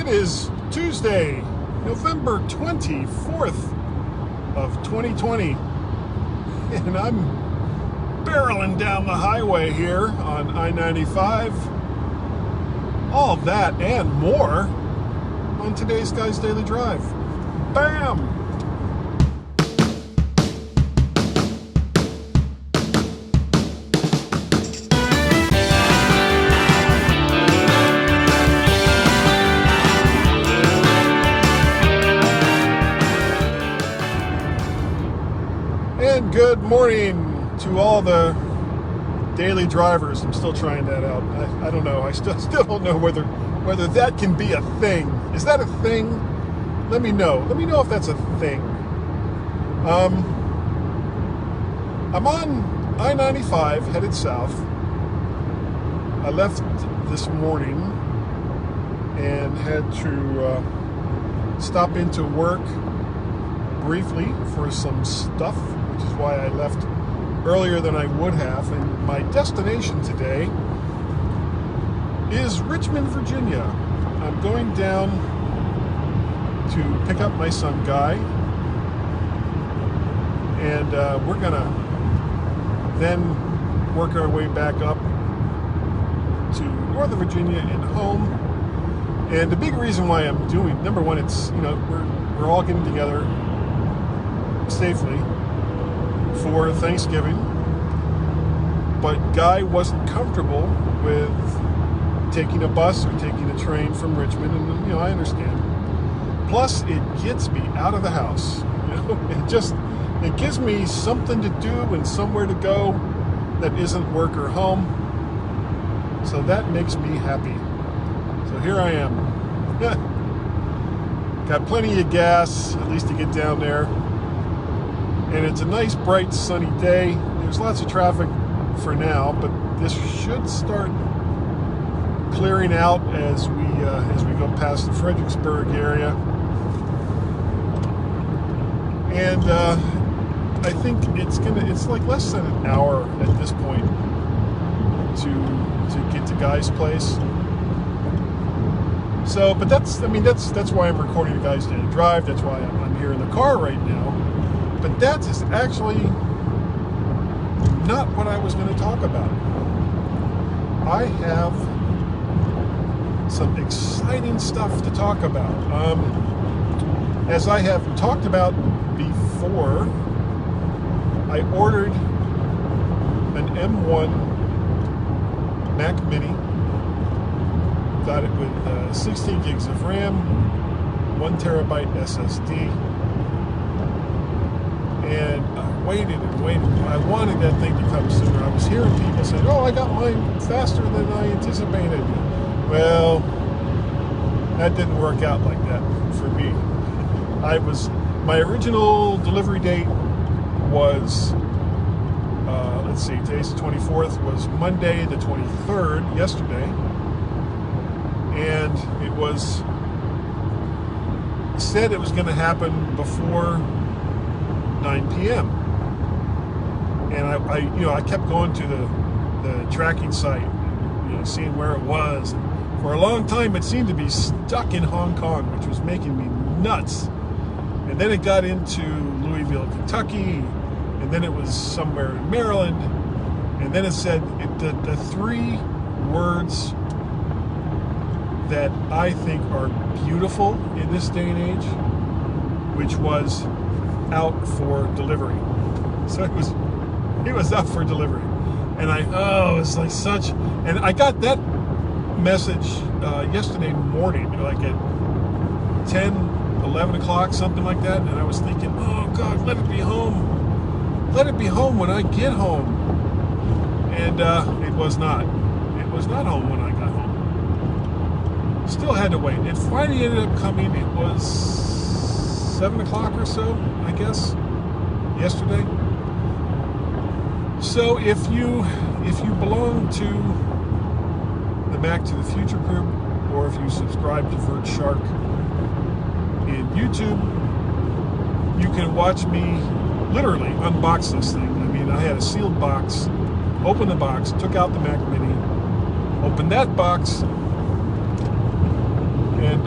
It is Tuesday, November 24th of 2020, and I'm barreling down the highway here on I-95. All that and more on today's Guy's Daily Drive. Bam! And good morning to all the daily drivers. I'm still trying that out. I don't know. I still don't know whether that can be a thing. Is that a thing? Let me know. Let me know if that's a thing. I'm on I-95 headed south. I left this morning and had to stop into work briefly for some stuff, which is why I left earlier than I would have. And my destination today is Richmond, Virginia. I'm going down to pick up my son Guy, and we're gonna then work our way back up to Northern Virginia and home. And the big reason why I'm doing, number one, it's, we're all getting together safely for Thanksgiving, but Guy wasn't comfortable with taking a bus or taking a train from Richmond, and I understand. Plus, it gets me out of the house. It gives me something to do and somewhere to go that isn't work or home. So that makes me happy. So here I am. Got plenty of gas, at least to get down there. And it's a nice, bright, sunny day. There's lots of traffic for now, but this should start clearing out as we go past the Fredericksburg area. And I think it's like less than an hour at this point to get to Guy's place. So, but that's why I'm recording the Guy's Daily Drive. That's why I'm here in the car right now. But that is actually not what I was going to talk about. I have some exciting stuff to talk about. As I have talked about before, I ordered an M1 Mac Mini. Got it with 16 gigs of RAM, 1 terabyte SSD. And I waited and waited. I wanted that thing to come sooner. I was hearing people say, "Oh, I got mine faster than I anticipated." Well, that didn't work out like that for me. My original delivery date was, today's the 24th, was Monday the 23rd, yesterday. And it was said it was going to happen before 9 p.m. And I kept going to the tracking site, seeing where it was. And for a long time, it seemed to be stuck in Hong Kong, which was making me nuts. And then it got into Louisville, Kentucky, and then it was somewhere in Maryland. And then it said the three words that I think are beautiful in this day and age, which was out for delivery. So it was up for delivery. And it's like such, and I got that message yesterday morning, like at 10, 11 o'clock, something like that. And I was thinking, oh God, let it be home. Let it be home when I get home. And it was not. It was not home when I got home. Still had to wait. It finally ended up coming. It was 7 o'clock or so, I guess, yesterday. So if you belong to the Mac to the Future group, or if you subscribe to Vert Shark in YouTube, you can watch me literally unbox this thing. I mean, I had a sealed box, opened the box, took out the Mac Mini, opened that box, and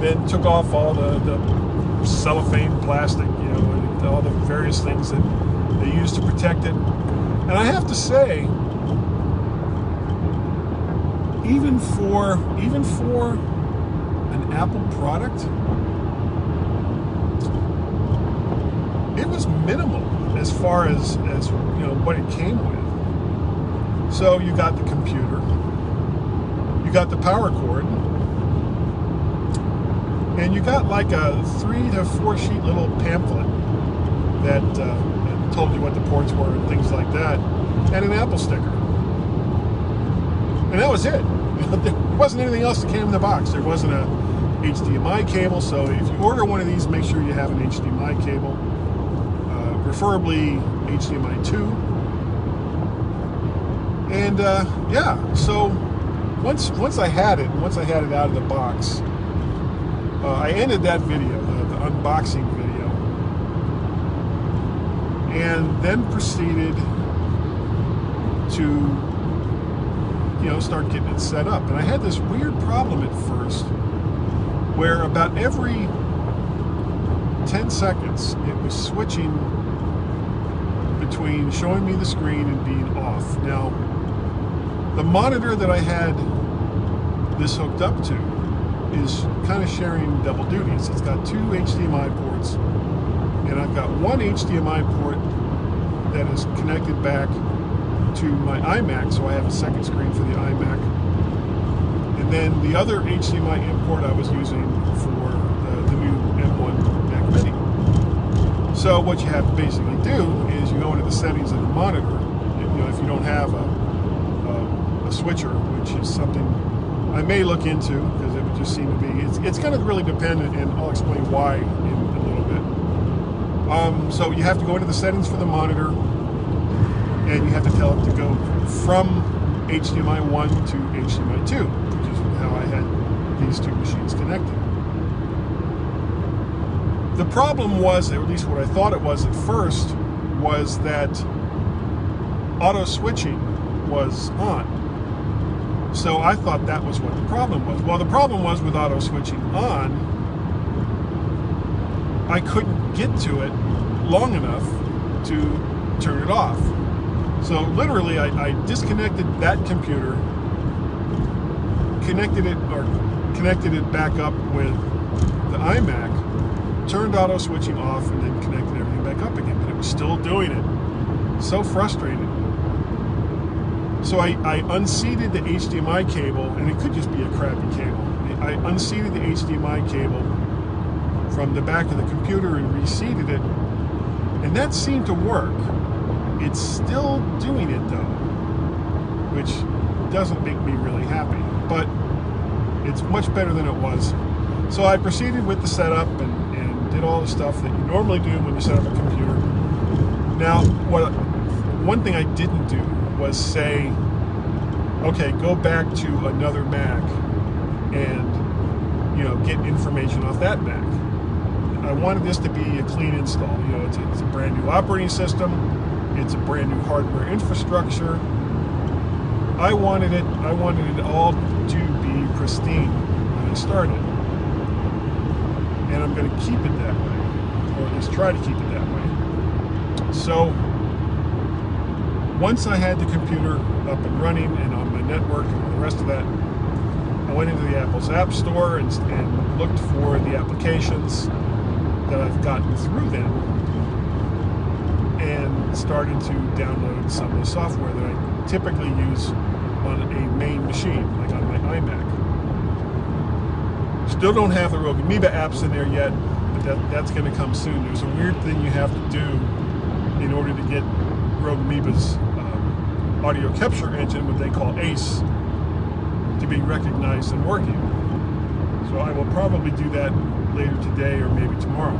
then took off all the cellophane plastic, and all the various things that they used to protect it. And I have to say, even for an Apple product, it was minimal as far as what it came with. So you got the computer, you got the power cord, and you got like a 3 to 4 sheet little pamphlet that told you what the ports were and things like that, and an Apple sticker. And that was it. There wasn't anything else that came in the box. There wasn't a HDMI cable, so if you order one of these, make sure you have an HDMI cable, preferably HDMI 2. And so once I had it out of the box, I ended that video, the unboxing video, and then proceeded to start getting it set up. And I had this weird problem at first where about every 10 seconds it was switching between showing me the screen and being off. Now, the monitor that I had this hooked up to is kind of sharing double duties. It's got 2 HDMI ports, and I've got one HDMI port that is connected back to my iMac, so I have a second screen for the iMac. And then the other HDMI import I was using for the new M1 Mac Mini. So what you have to basically do is you go into the settings of the monitor. If you don't have a switcher, which is something I may look into, because it would just seem to be, it's going to really depend, and I'll explain why in a little bit. So you have to go into the settings for the monitor, and you have to tell it to go from HDMI 1 to HDMI 2, which is how I had these 2 machines connected. The problem was, or at least what I thought it was at first, was that auto switching was on. So I thought that was what the problem was. Well, the problem was with auto switching on, I couldn't get to it long enough to turn it off. So literally, I disconnected that computer, connected it back up with the iMac, turned auto switching off, and then connected everything back up again. But it was still doing it. So frustrated. So I unseated the HDMI cable, and it could just be a crappy cable. I unseated the HDMI cable from the back of the computer and reseated it, and that seemed to work. It's still doing it though, which doesn't make me really happy, but it's much better than it was. So I proceeded with the setup and did all the stuff that you normally do when you set up a computer. Now, one thing I didn't do was say, okay, go back to another Mac and get information off that Mac. I wanted this to be a clean install. It's a brand new operating system. It's a brand new hardware infrastructure. I wanted it all to be pristine when I started. And I'm going to keep it that way, or at least try to keep it that way. So once I had the computer up and running and on my network and all the rest of that, I went into the Apple's App Store and looked for the applications that I've gotten through them, and started to download some of the software that I typically use on a main machine, like on my iMac. Still don't have the Rogue Amoeba apps in there yet, but that's going to come soon. There's a weird thing you have to do in order to get Rogue Amoeba's audio capture engine, what they call ACE, to be recognized and working. So I will probably do that later today or maybe tomorrow.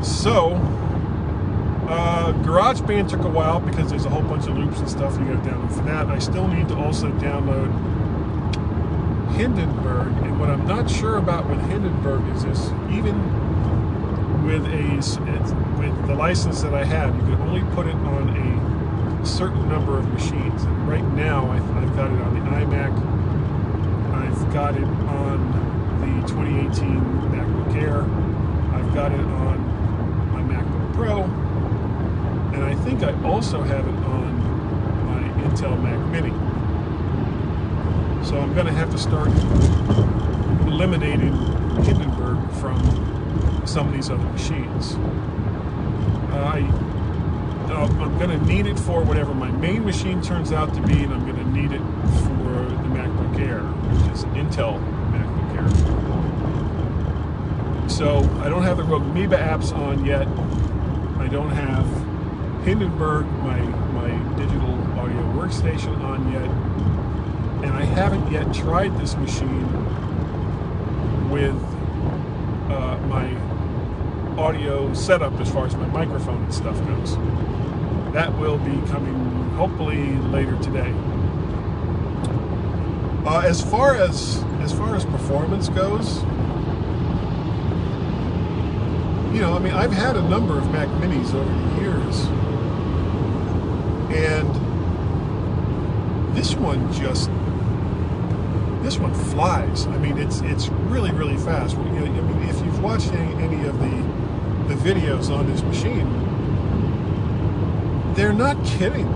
So GarageBand took a while because there's a whole bunch of loops and stuff you got to download for that. I still need to also download Hindenburg, and what I'm not sure about with Hindenburg is this: even with the license that I have, you can only put it on a certain number of machines. And right now, I've got it on the iMac. I've got it on the 2018 MacBook Air. I've got it on my MacBook Pro. And I think I also have it on my Intel Mac Mini. So I'm going to have to start eliminating Hindenburg from some of these other machines. I'm going to need it for whatever my main machine turns out to be, and I'm going to need it for the MacBook Air, which is an Intel MacBook Air. So I don't have the Rogue Amoeba apps on yet. I don't have Hindenburg, my digital audio workstation, on yet. And I haven't yet tried this machine with my audio setup as far as my microphone and stuff goes. That will be coming hopefully later today. As far as performance goes, I mean, I've had a number of Mac Minis over the years, and this one flies. I mean, it's really, really fast. I mean, if you've watched any of the videos on this machine, they're not kidding.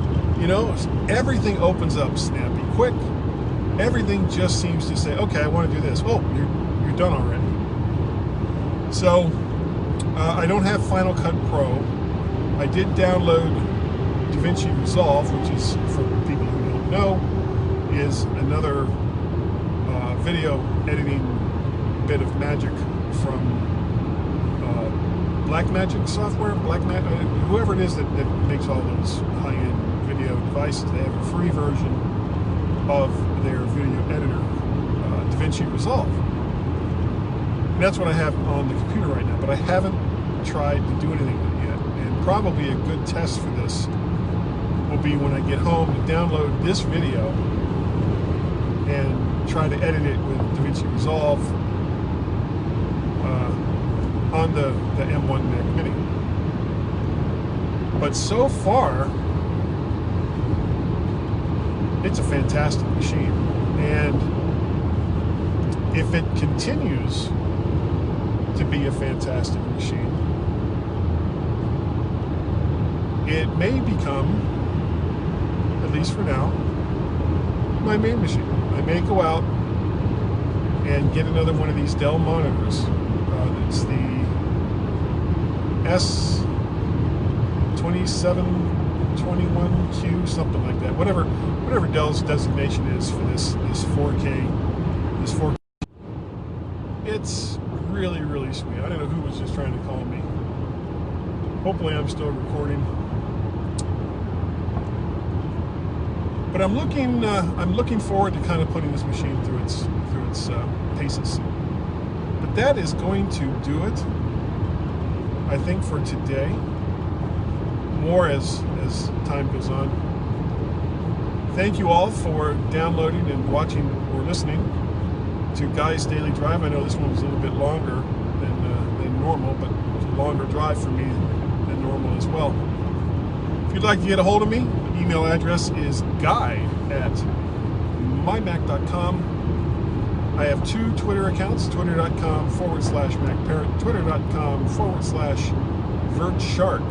Everything opens up snappy quick. Everything just seems to say, okay, I want to do this. Oh, you're done already. So I don't have Final Cut Pro. I did download DaVinci Resolve, which is, for people who don't know, is another video editing bit of magic from Blackmagic software. Whoever it is that makes all those high-end video devices, they have a free version of their video editor, DaVinci Resolve. And that's what I have on the computer right now, but I haven't tried to do anything with it yet. And probably a good test for this will be when I get home to download this video and try to edit it with DaVinci Resolve on the M1 Mac Mini. But so far, it's a fantastic machine. And if it continues to be a fantastic machine, it may become, at least for now, my main machine. I may go out and get another one of these Dell monitors. It's the S2721Q, something like that. Whatever Dell's designation is for this 4K. It's really, really sweet. I don't know who was just trying to call me. Hopefully I'm still recording. But I'm looking forward to kind of putting this machine through its paces. But that is going to do it, I think, for today. More as time goes on. Thank you all for downloading and watching or listening to Guy's Daily Drive. I know this one was a little bit longer than normal, but it's a longer drive for me than normal as well. If you'd like to get a hold of me, email address is guy@mymac.com. I have 2 Twitter accounts, twitter.com/MacParrot, twitter.com/VertShark.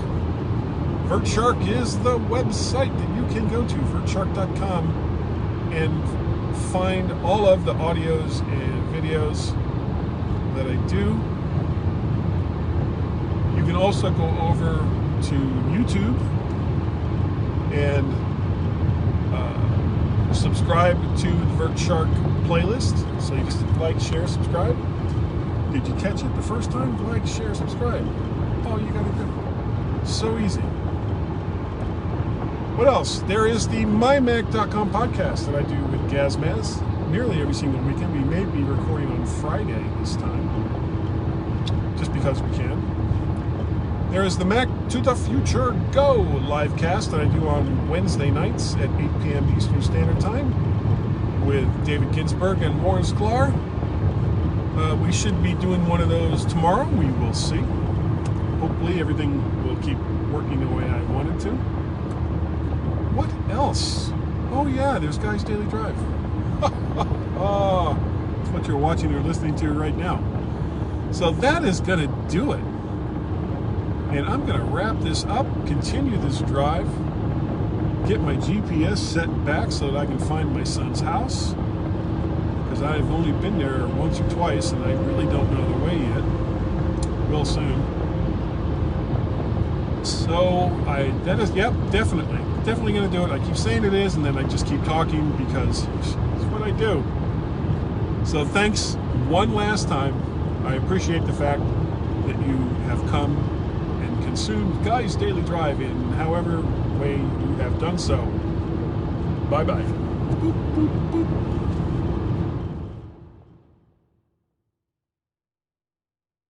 VertShark is the website that you can go to, vertshark.com, and find all of the audios and videos that I do. You can also go over to YouTube and subscribe to the VertShark playlist. So you just like, share, subscribe. Did you catch it the first time? Like, share, subscribe. Oh, you got it good. So easy. What else? There is the MyMac.com podcast that I do with Gazmaz nearly every single weekend. We may be recording on Friday this time, just because we can. There is the Mac to the Future Go live cast that I do on Wednesday nights at 8 p.m. Eastern Standard Time with David Ginsburg and Warren Sklar. We should be doing one of those tomorrow. We will see. Hopefully everything will keep working the way I want it to. else? Oh yeah, there's Guy's Daily Drive. Oh, that's what you're watching or listening to right now. So that is going to do it. And I'm going to wrap this up, continue this drive, get my GPS set back so that I can find my son's house. Because I've only been there once or twice and I really don't know the way yet. Will soon. So definitely going to do it. I keep saying it is, and then I just keep talking because it's what I do. So thanks one last time. I appreciate the fact that you have come and consumed Guy's Daily Drive in however way you have done so. Bye-bye. Boop, boop, boop.